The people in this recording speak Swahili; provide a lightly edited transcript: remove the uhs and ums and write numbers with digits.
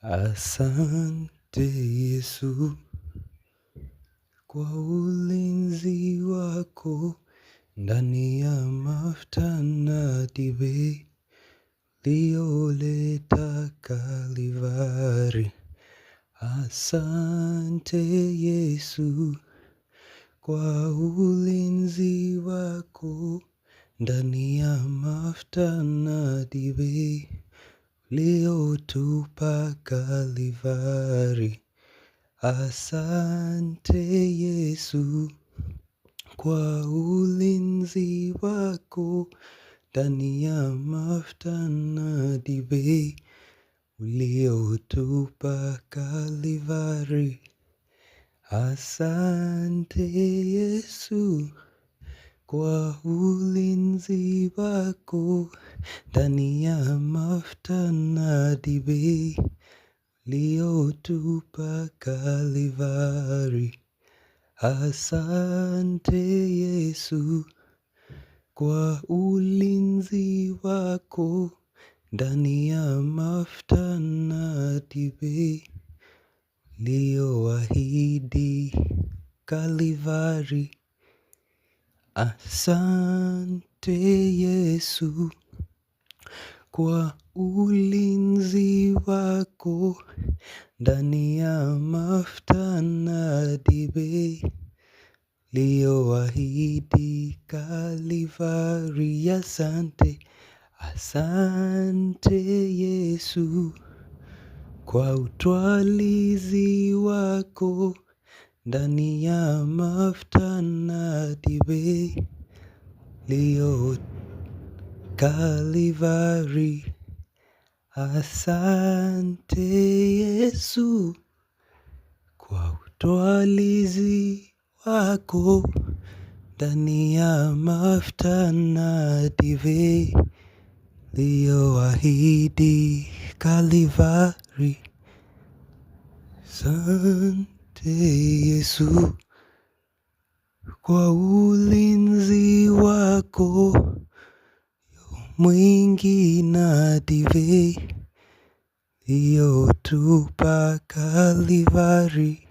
Asante Yesu kwa ulinzi wako ndani ya mafuta na dibe ulioleta Kalvari. Asante Yesu kwa ulinzi wako ndani ya mafuta na dibe uliotupa Kalvari. Asante Yesu kwa ulinzi wako ndani ya mafuta na dibe uliotupa Kalvari. Asante Yesu kwa ulinzi wako ndani ya mafuta na dibe uliotupa Kalvari. Asante Yesu kwa ulinzi wako ndani ya mafuta na dibe ulioahidi Kalvari. Asante Yesu kwa ulinzi wako ndani ya mafuta na dibe ulioahidi Kalvari. Asante, asante Yesu kwa utwalizi wako ndani ya mafuta na dibe ulio Kalvari. Asante Yesu kwa utwalizi wako ndani ya mafuta na dibe ulioahidi Kalvari. Asante Yesu kwa ulinzi wako mwingi na dibe uliotupa Kalvari.